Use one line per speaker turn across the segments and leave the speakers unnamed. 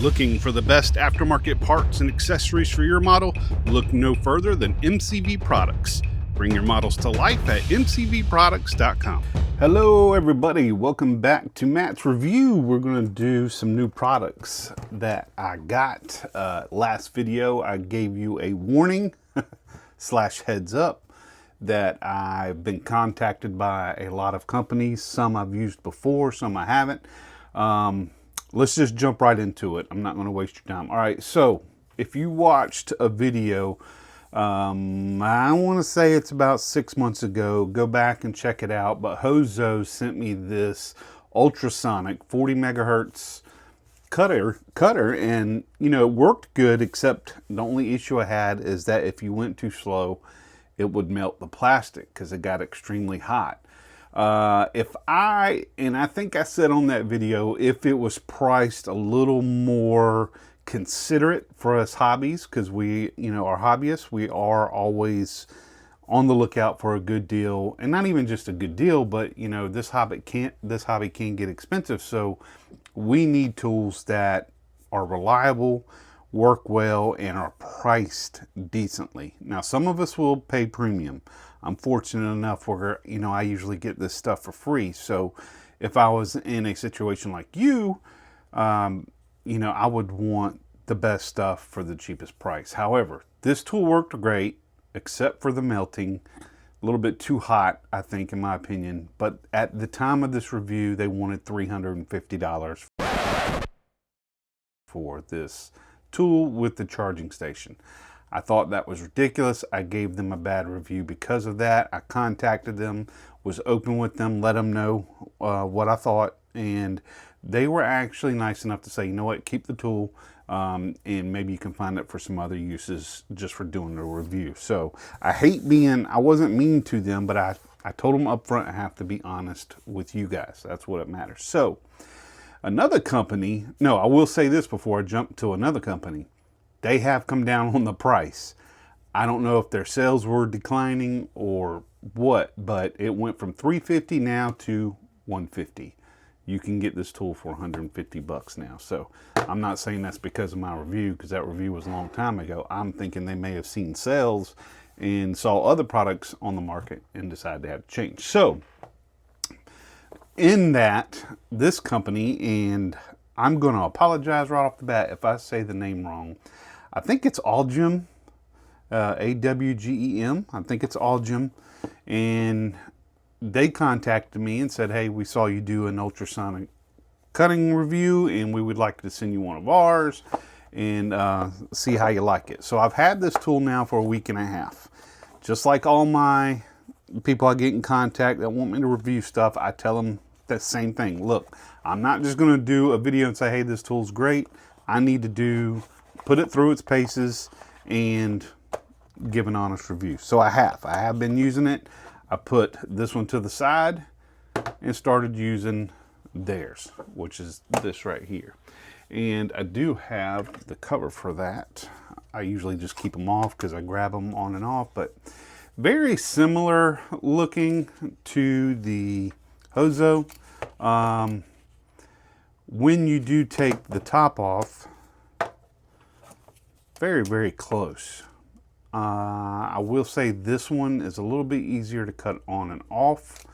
Looking for the best aftermarket parts and accessories for your model? Look no further than MCV Products. Bring your models to life at mcvproducts.com. Hello everybody, welcome back to Matt's Review. We're going to do some new products that I got. Last video I gave you a warning slash heads up that I've been contacted by a lot of companies. Some I've used before, some I haven't. Let's just jump right into it. I'm not going to waste your time. All right, so if you watched a video, I want to say it's about 6 months ago, go back and check it out, but Hozo sent me this ultrasonic 40 megahertz cutter, and you know, it worked good, except the only issue I had is that if you went too slow, it would melt the plastic because it got extremely hot. And I think I said on that video, if it was priced a little more considerate for us hobbies, because we, you know, are hobbyists, we are always on the lookout for a good deal, and not even just a good deal, but you know, this hobby can get expensive, so we need tools that are reliable, work well, and are priced decently. Now, some of us will pay premium. I'm fortunate enough where, you know, I usually get this stuff for free. So if I was in a situation like you, you know, I would want the best stuff for the cheapest price. However, this tool worked great, except for the melting. A little bit too hot, I think, in my opinion. But at the time of this review, they wanted $350 for this tool with the charging station. I thought that was ridiculous. I gave them a bad review because of that. I contacted them, was open with them, let them know what I thought, and they were actually nice enough to say, you know what, keep the tool, and maybe you can find it for some other uses just for doing a review. So I wasn't mean to them, but I told them up front I have to be honest with you guys. That's what it matters. So another company, no, I will say this before I jump to another company. They have come down on the price. I don't know if their sales were declining or what, but it went from $350 now to $150. You can get this tool for $150 now. So I'm not saying that's because of my review, because that review was a long time ago. I'm thinking they may have seen sales and saw other products on the market and decided to have to change. So in that, this company, and I'm going to apologize right off the bat if I say the name wrong. I think it's Awgem, A-W-G-E-M. I think it's Awgem. And they contacted me and said, hey, we saw you do an ultrasonic cutting review, and we would like to send you one of ours and see how you like it. So I've had this tool now for a week and a half. Just like all my people I get in contact that want me to review stuff, I tell them that same thing. Look, I'm not just going to do a video and say, hey, this tool's great. I need to put it through its paces and give an honest review. So I have been using it. I put this one to the side and started using theirs, which is this right here. And I do have the cover for that. I usually just keep them off because I grab them on and off, but very similar looking to the Hozo. When you do take the top off, very, very close. I will say this one is a little bit easier to cut on and off.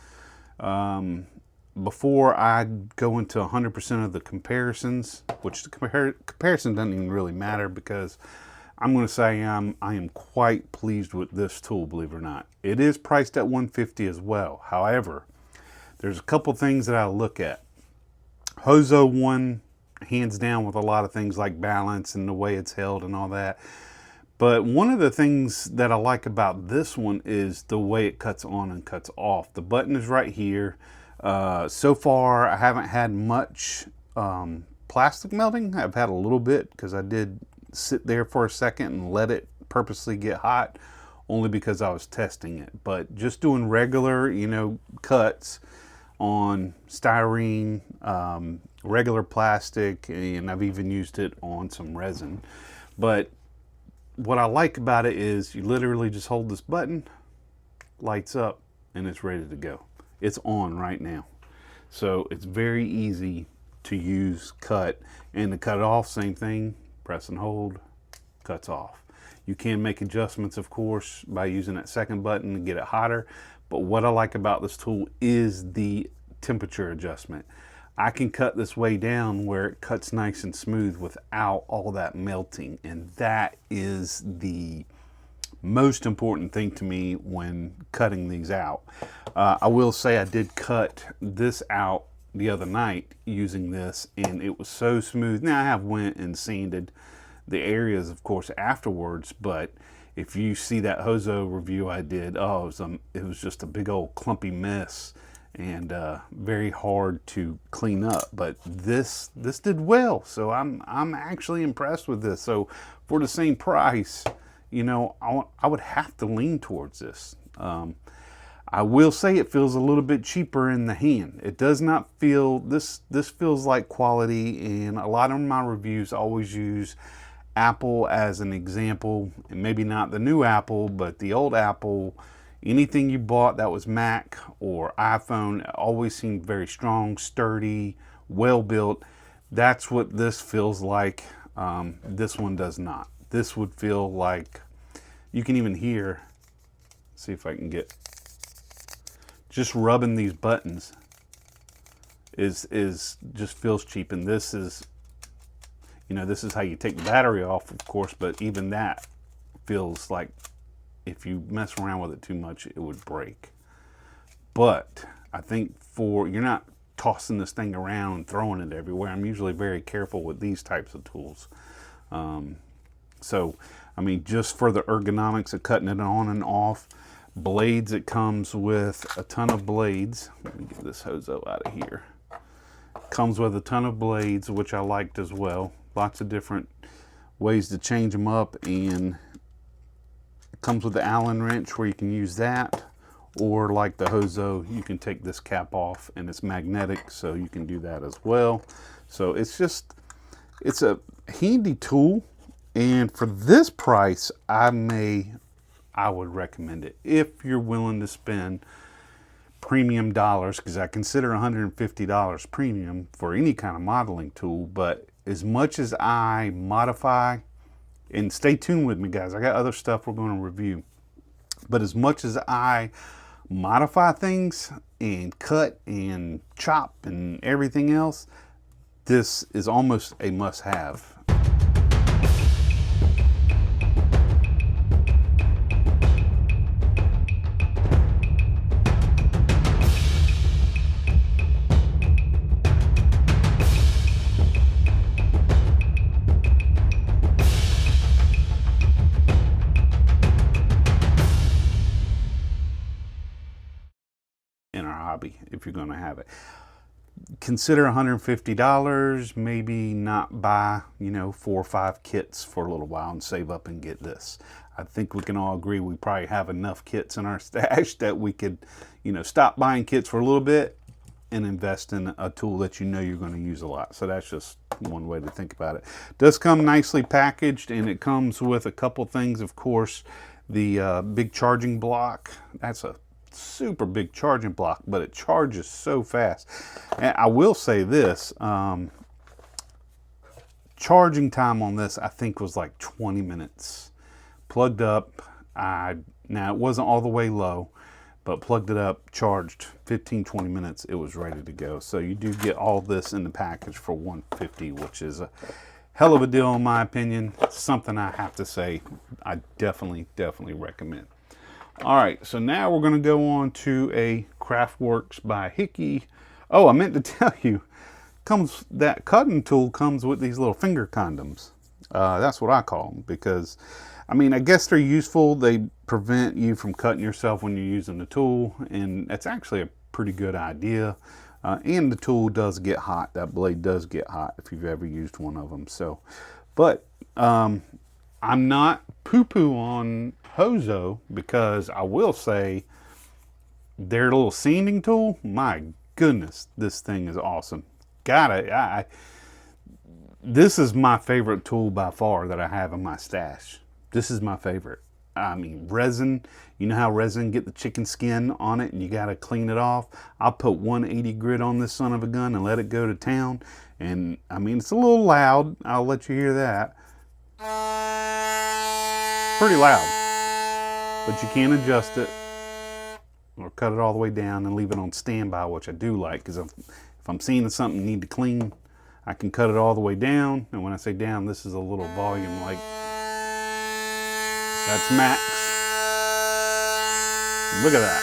Before I go into 100% of the comparisons, which the comparison doesn't even really matter, because I'm going to say I am quite pleased with this tool, believe it or not. It is priced at $150 as well. However, there's a couple things that I look at. Hozo won hands down with a lot of things like balance and the way it's held and all that. But one of the things that I like about this one is the way it cuts on and cuts off. The button is right here. So far, I haven't had much plastic melting. I've had a little bit because I did sit there for a second and let it purposely get hot, only because I was testing it. But just doing regular, you know, cuts on styrene, regular plastic, and I've even used it on some resin. But what I like about it is you literally just hold this button, lights up, and it's ready to go. It's on right now. So it's very easy to use, cut, and to cut it off, same thing, press and hold, cuts off. You can make adjustments, of course, by using that second button to get it hotter, but what I like about this tool is the temperature adjustment. I can cut this way down where it cuts nice and smooth without all that melting, and that is the most important thing to me when cutting these out. I will say I did cut this out the other night using this, and it was so smooth. Now I have went and sanded the areas, of course, afterwards, but if you see that Hozo review I did, oh, it was just a big old clumpy mess, and very hard to clean up. But this did well, so I'm actually impressed with this. So for the same price, you know, I would have to lean towards this. I will say it feels a little bit cheaper in the hand. It does not feel, this feels like quality, and a lot of my reviews always use Apple as an example, and maybe not the new Apple, but the old Apple. Anything you bought that was Mac or iPhone always seemed very strong, sturdy, well built. That's what this feels like. This one does not. This would feel like, you can even hear, see if I can get, just rubbing these buttons is just feels cheap. And this is, you know, this is how you take the battery off, of course, but even that feels like if you mess around with it too much, it would break. But I think you're not tossing this thing around and throwing it everywhere. I'm usually very careful with these types of tools. So, I mean, just for the ergonomics of cutting it on and off, blades, it comes with a ton of blades. Let me get this Hozo out of here. Comes with a ton of blades, which I liked as well. Lots of different ways to change them up, and it comes with the Allen wrench where you can use that, or like the Hozo, you can take this cap off and it's magnetic, so you can do that as well. So it's a handy tool, and for this price, I would recommend it if you're willing to spend premium dollars, because I consider $150 premium for any kind of modeling tool. But as much as I modify, and stay tuned with me, guys, I got other stuff we're going to review, but as much as I modify things and cut and chop and everything else, this is almost a must-have. In our hobby, if you're going to have it, consider $150. Maybe not buy, you know, 4 or 5 kits for a little while and save up and get this. I think we can all agree we probably have enough kits in our stash that we could, you know, stop buying kits for a little bit and invest in a tool that you know you're going to use a lot. So that's just one way to think about it. It does come nicely packaged, and it comes with a couple things. Of course, the big charging block. That's a super big charging block, but it charges so fast. And I will say this, charging time on this I think was like 20 minutes. Plugged up, now it wasn't all the way low, but plugged it up, charged 15-20 minutes, it was ready to go. So you do get all this in the package for $150, which is a hell of a deal in my opinion. It's something I have to say I definitely recommend. All right, so now we're going to go on to a Craftworks by Hickey. Oh, I meant to tell you, that cutting tool comes with these little finger condoms. That's what I call them, because, I mean, I guess they're useful. They prevent you from cutting yourself when you're using the tool, and that's actually a pretty good idea. And the tool does get hot. That blade does get hot if you've ever used one of them. So, but I'm not poo-poo on Hozo, because I will say their little sanding tool, my goodness, this thing is awesome. This is my favorite tool by far that I have in my stash. This is my favorite. I mean, resin. You know how resin get the chicken skin on it and you got to clean it off? I'll put 180 grit on this son of a gun and let it go to town. And I mean, it's a little loud. I'll let you hear that. Pretty loud. But you can adjust it or cut it all the way down and leave it on standby, which I do like, because if I'm seeing something need to clean, I can cut it all the way down. And when I say down, this is a little volume, like that's max. Look at that.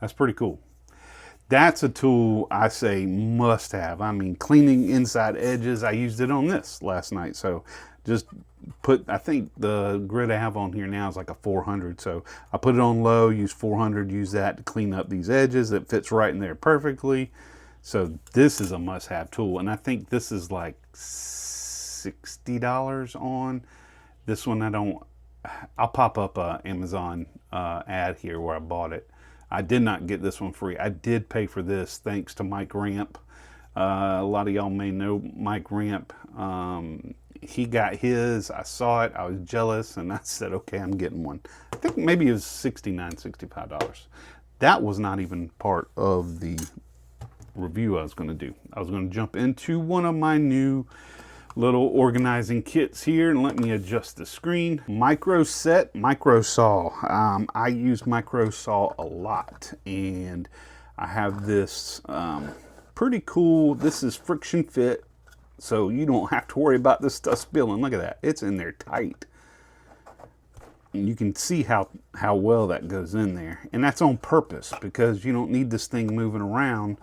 That's pretty cool. That's a tool I say must have. I mean, cleaning inside edges, I used it on this last night. So just put, I think the grit I have on here now is like a 400. So I put it on low, use 400, use that to clean up these edges. It fits right in there perfectly. So this is a must-have tool. And I think this is like $60 on. This one I'll pop up a Amazon ad here where I bought it. I did not get this one free. I did pay for this thanks to Mike Ramp. A lot of y'all may know Mike Ramp. He got his. I saw it. I was jealous, and I said, okay, I'm getting one. I think maybe it was $69, $65. That was not even part of the review I was going to do. I was going to jump into one of my new little organizing kits here, and let me adjust the screen. Micro set, micro saw. I use micro saw a lot, and I have this pretty cool, this is friction fit, so you don't have to worry about this stuff spilling. Look at that, it's in there tight. And you can see how well that goes in there. And that's on purpose, because you don't need this thing moving around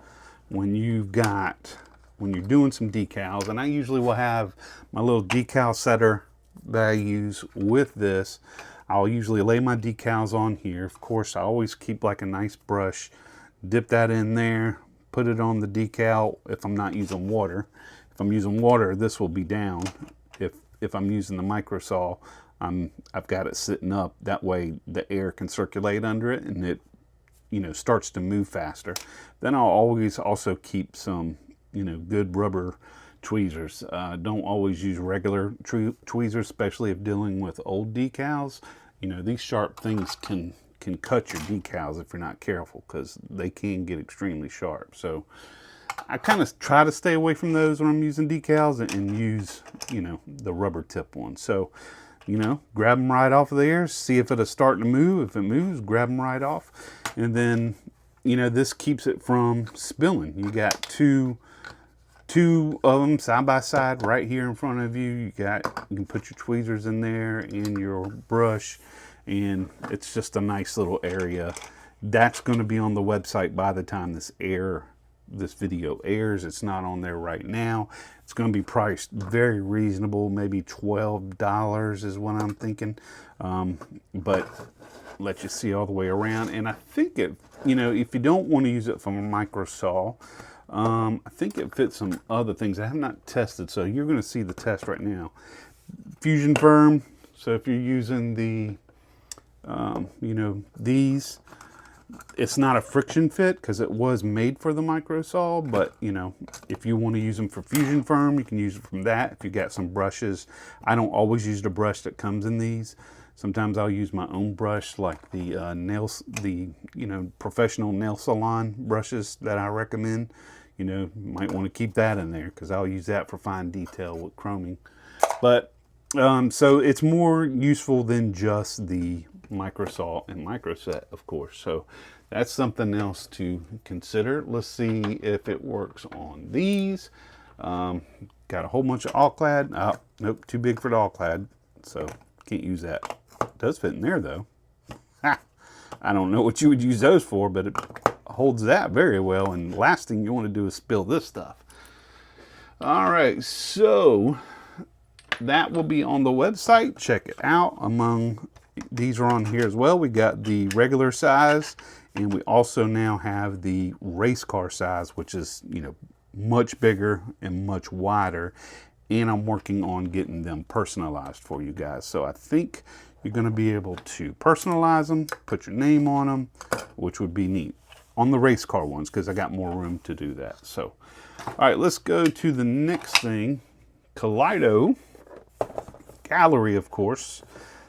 when you're doing some decals. And I usually will have my little decal setter that I use with this. I'll usually lay my decals on here. Of course, I always keep like a nice brush, dip that in there, put it on the decal if I'm not using water. If I'm using water, this will be down. If I'm using the micro saw, I've got it sitting up. That way the air can circulate under it and it, starts to move faster. Then I'll always also keep some, good rubber tweezers. Don't always use regular tweezers, especially if dealing with old decals. These sharp things can cut your decals if you're not careful, because they can get extremely sharp. So I kind of try to stay away from those when I'm using decals and use, the rubber tip ones. So, grab them right off of there, see if it'll start to move. If it moves, grab them right off. And then, this keeps it from spilling. You got two of them side by side right here in front of you. You can put your tweezers in there and your brush, and it's just a nice little area. That's going to be on the website by the time this video airs. It's not on there right now. It's going to be priced very reasonable, maybe $12 is what I'm thinking. But let you see all the way around. And I think if you don't want to use it from a micro saw, I think it fits some other things I have not tested, so you're going to see the test right now. Fusion firm. So if you're using the these, it's not a friction fit because it was made for the micro saw, but if you want to use them for fusion firm, you can use it from that. If you got some brushes, I don't always use the brush that comes in these. Sometimes I'll use my own brush, like the professional nail salon brushes that I recommend. Might want to keep that in there because I'll use that for fine detail with chroming. But so it's more useful than just the micro saw and micro set, of course. So that's something else to consider. Let's see if it works on these. Got a whole bunch of all-clad. Oh, nope, too big for the all-clad, so can't use that. It does fit in there though. Ha! I don't know what you would use those for, but it holds that very well. And last thing you want to do is spill this stuff. All right, so that will be on the website. Check it out. Among these are on here as well. We got the regular size, and we also now have the race car size, which is much bigger and much wider. And I'm working on getting them personalized for you guys. So I think you're going to be able to personalize them, put your name on them, which would be neat on the race car ones, because I got more room to do that. So, all right, let's go to the next thing. Kaleido Gallery, of course,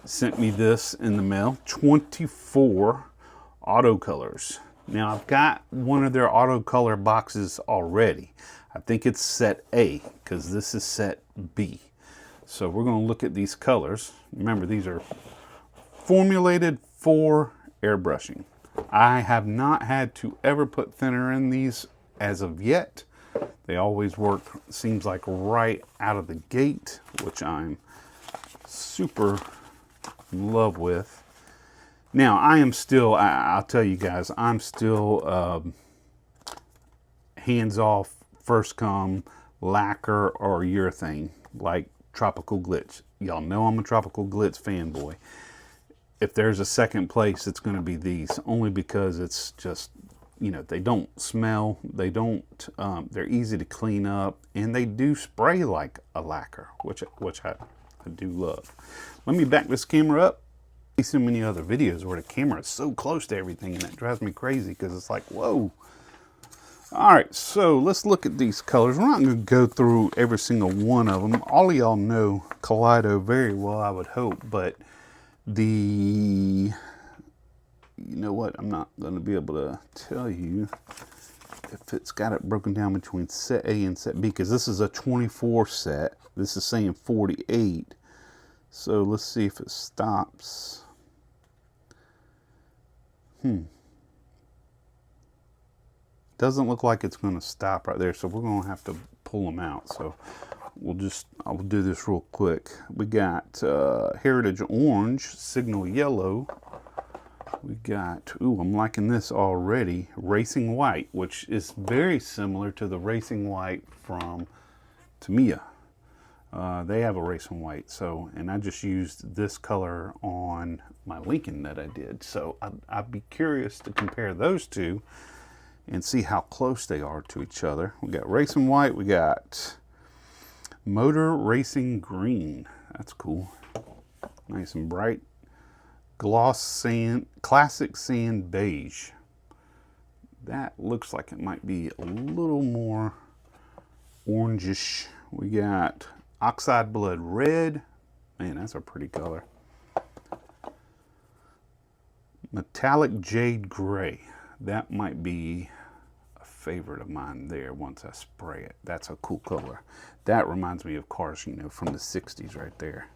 sent me this in the mail. 24 auto colors. Now, I've got one of their auto color boxes already. I think it's set A, because this is set B. So we're going to look at these colors. Remember, these are formulated for airbrushing. I have not had to ever put thinner in these as of yet. They always work, seems like, right out of the gate, which I'm super in love with. Now, I am still, I'll tell you guys, I'm still hands-off, first come, lacquer or urethane, like Tropical Glitch. Y'all know I'm a Tropical Glitch fanboy. If there's a second place, it's going to be these, only because it's just, you know, they don't smell, they don't, they're easy to clean up, and they do spray like a lacquer, which I do love. Let me back this camera up. I see so many other videos where the camera is so close to everything, and that drives me crazy because it's like, whoa. All right, so let's look at these colors. We're not going to go through every single one of them. All of y'all know Kaleido very well, I would hope, but you know what, I'm not going to be able to tell you if it's got it broken down between set A and set B, because this is a 24 set. This is saying 48. So let's see if it stops. Doesn't look like it's going to stop right there, so we're going to have to pull them out. So I'll do this real quick. We got Heritage Orange, Signal Yellow. We got, ooh, I'm liking this already, Racing White, which is very similar to the Racing White from Tamiya. They have a Racing White, so, and I just used this color on my Lincoln that I did. So I'd be curious to compare those two and see how close they are to each other. We got Racing White, we got Motor Racing Green. That's cool. Nice and bright. Gloss Sand, Classic Sand Beige. That looks like it might be a little more orangish. We got Oxide Blood Red. Man, that's a pretty color. Metallic Jade Gray. That might be a favorite of mine there once I spray it. That's a cool color. That reminds me of cars, you know, from the 60s right there.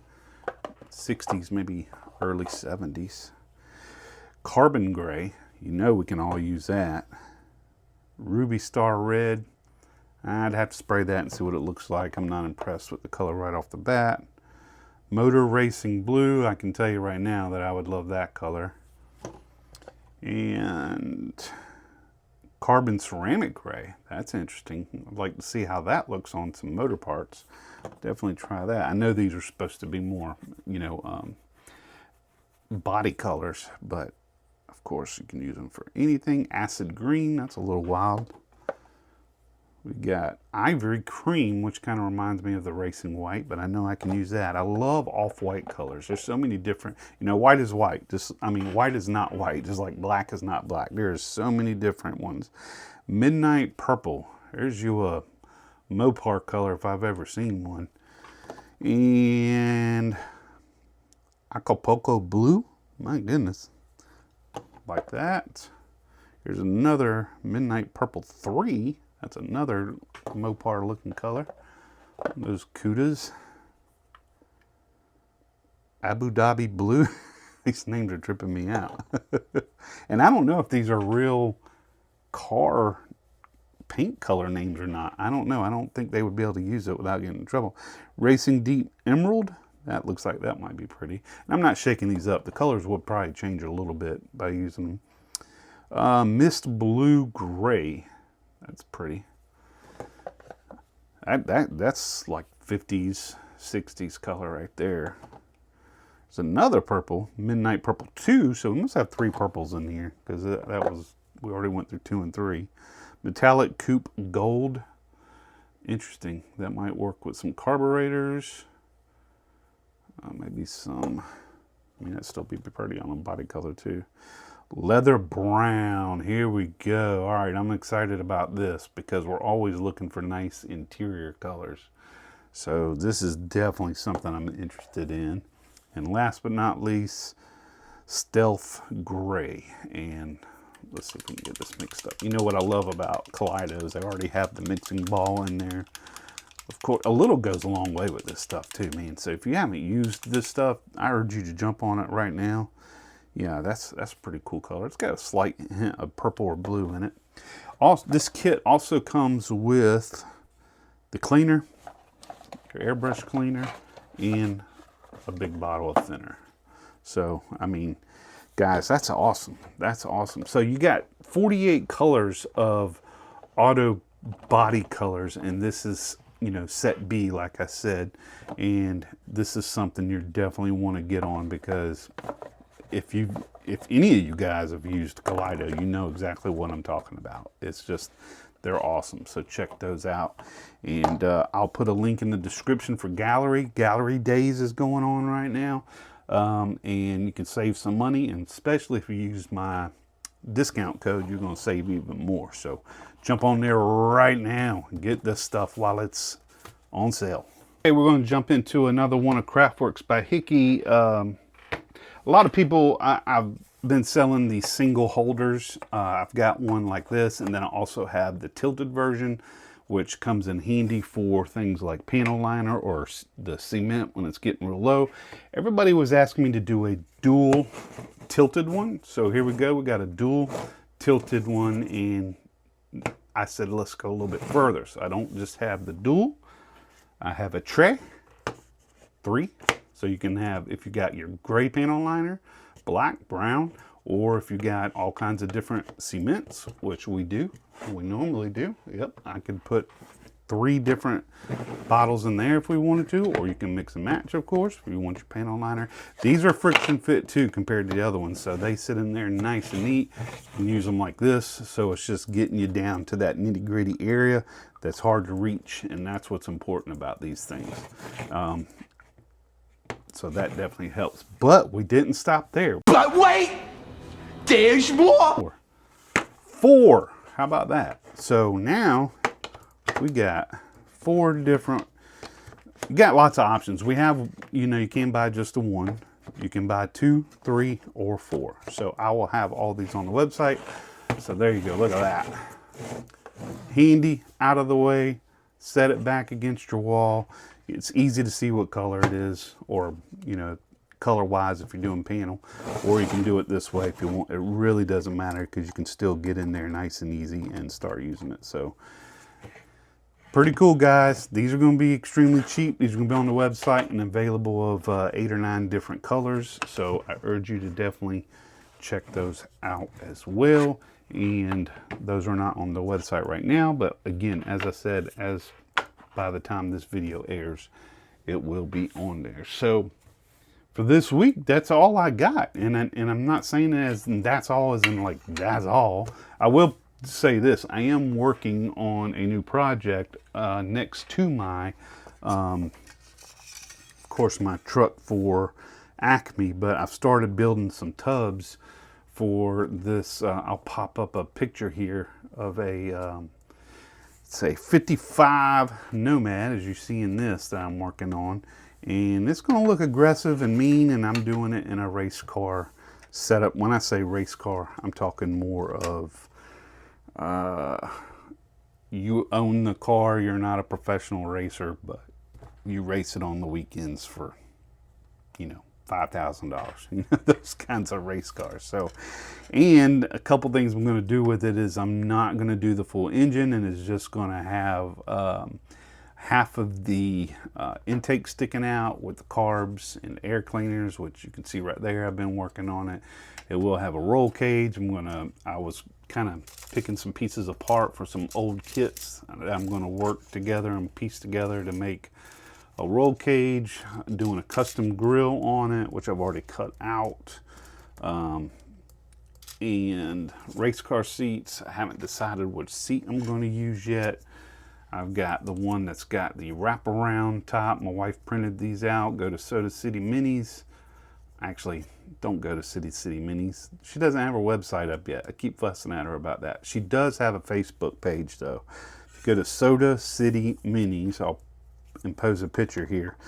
60s, maybe early 70s. Carbon Gray. You know we can all use that. Ruby Star Red. I'd have to spray that and see what it looks like. I'm not impressed with the color right off the bat. Motor Racing Blue. I can tell you right now that I would love that color. And Carbon Ceramic Gray. That's interesting. I'd like to see how that looks on some motor parts. Definitely try that. I know these are supposed to be more, you know, body colors, but of course you can use them for anything. Acid Green. That's a little wild. We got Ivory Cream, which kind of reminds me of the Racing White, but I know I can use that. I love off-white colors. There's so many different, you know, white is white. Just, I mean, white is not white, just like black is not black. There's so many different ones. Midnight Purple. There's you a Mopar color if I've ever seen one. And Acapulco Blue. My goodness. Like that. Here's another Midnight Purple 3. That's another Mopar looking color. Those Kudas. Abu Dhabi Blue. These names are tripping me out. And I don't know if these are real car paint color names or not. I don't know. I don't think they would be able to use it without getting in trouble. Racing Deep Emerald. That looks like that might be pretty. And I'm not shaking these up. The colors would probably change a little bit by using them. Mist Blue Gray. That's pretty. That's like 50s, 60s color right there. There's another purple, Midnight Purple 2, so we must have 3 purples in here, because that was, we already went through 2 and 3. Metallic Coupe Gold. Interesting. That might work with some carburetors. Maybe some, I mean, that'd still be pretty on a body color too. Leather Brown, here we go. All right, I'm excited about this because we're always looking for nice interior colors. So this is definitely something I'm interested in. And last but not least, Stealth Gray. And let's see if we can get this mixed up. You know what I love about Kaleidos? They already have the mixing ball in there. Of course, a little goes a long way with this stuff too, man. So if you haven't used this stuff, I urge you to jump on it right now. Yeah, that's a pretty cool color. It's got a slight hint of purple or blue in it. Also, this kit also comes with the cleaner, your airbrush cleaner, and a big bottle of thinner. So, I mean, guys, that's awesome. That's awesome. So you got 48 colors of auto body colors, and this is, you know, set B, like I said, and this is something you definitely want to get on, because if any of you guys have used Kaleido, you know exactly what I'm talking about. It's just, they're awesome. So check those out. And I'll put a link in the description for Gallery. Gallery Days is going on right now. And you can save some money. And especially if you use my discount code, you're going to save even more. So jump on there right now and get this stuff while it's on sale. Okay, we're going to jump into another one of Craftworks by Hickey. A lot of people, I've been selling these single holders. I've got one like this, and then I also have the tilted version, which comes in handy for things like panel liner or the cement when it's getting real low. Everybody was asking me to do a dual tilted one. So here we go. We got a dual tilted one, and I said, let's go a little bit further. So I don't just have the dual. I have a tray, 3. So you can have, if you got your gray panel liner, black, brown, or if you got all kinds of different cements, which we normally do. Yep, I could put 3 different bottles in there if we wanted to, or you can mix and match, of course, if you want your panel liner. These are friction fit too compared to the other ones, so they sit in there nice and neat. You can use them like this, so it's just getting you down to that nitty gritty area that's hard to reach, and that's what's important about these things. So that definitely helps. But we didn't stop there.
But wait, there's more.
4. How about that? So now we got 4 different, you got lots of options. We have, you know, you can buy just the 1. You can buy 2, 3, or 4. So I will have all these on the website. So there you go. Look at that. Handy, out of the way, set it back against your wall. It's easy to see what color it is, or, you know, color wise if you're doing panel, or you can do it this way if you want. It really doesn't matter, because you can still get in there nice and easy and start using it. So pretty cool, guys. These are going to be extremely cheap. These are going to be on the website and available of 8 or 9 different colors. So I urge you to definitely check those out as well. And those are not on the website right now, but again, as I said, by the time this video airs, it will be on there. So for this week, that's all I got. And I'm not saying it as that's all, as in like that's all. I will say this: I am working on a new project next to my, of course, my truck for Acme. But I've started building some tubs for this. I'll pop up a picture here of a say 55 Nomad, as you see in this, that I'm working on, and it's going to look aggressive and mean, and I'm doing it in a race car setup. When I say race car, I'm talking more of you own the car, you're not a professional racer, but you race it on the weekends for, you know, $5,000, you know, those kinds of race cars. So, and a couple things I'm going to do with it is I'm not going to do the full engine, and it's just going to have half of the intake sticking out with the carbs and air cleaners, which you can see right there. I've been working on it. It will have a roll cage. I was kind of picking some pieces apart for some old kits that I'm going to work together and piece together to make a roll cage, doing a custom grill on it, which I've already cut out, and race car seats. I haven't decided which seat I'm going to use yet. I've got the one that's got the wraparound top. My wife printed these out. Go to Soda City Minis. Actually, don't go to City Minis. She doesn't have her website up yet. I keep fussing at her about that. She does have a Facebook page though. If you go to Soda City Minis, I'll and pose a picture here.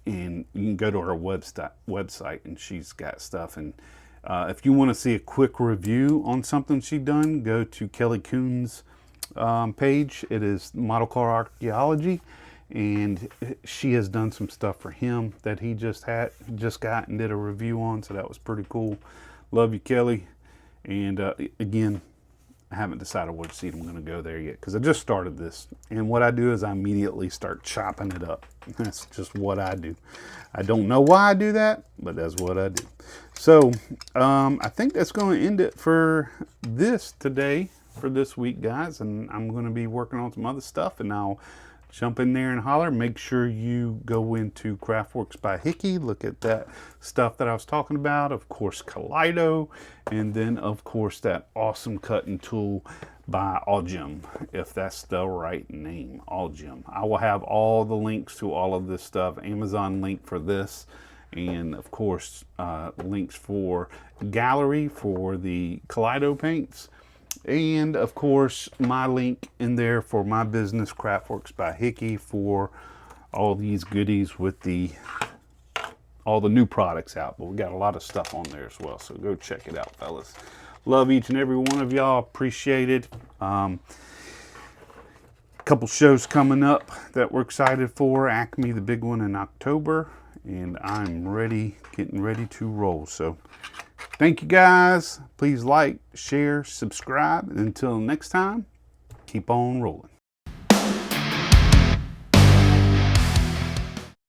And you can go to her website, and she's got stuff. And if you want to see a quick review on something she's done, go to Kelly Coon's page. It is Model Car Archaeology, and she has done some stuff for him that he just got and did a review on, so that was pretty cool. Love you, Kelly. And again, I haven't decided which seat I'm going to go there yet, because I just started this, and what I do is I immediately start chopping it up. That's just what I do. I don't know why I do that, but that's what I do. So I think that's going to end it for this today, for this week, guys, and I'm going to be working on some other stuff, and I'll jump in there and holler. Make sure you go into Craftworks by Hickey. Look at that stuff that I was talking about. Of course, Kaleido. And then, of course, that awesome cutting tool by Aljum, if that's the right name, Aljum. I will have all the links to all of this stuff. Amazon link for this. And, of course, links for gallery for the Kaleido paints. And of course, my link in there for my business, Craftworks by Hickey, for all these goodies with all the new products out. But we got a lot of stuff on there as well, so go check it out, fellas. Love each and every one of y'all. Appreciate it. Couple shows coming up that we're excited for. Acme, the big one in October, and I'm getting ready to roll. So thank you, guys. Please like, share, subscribe. And until next time, keep on rolling.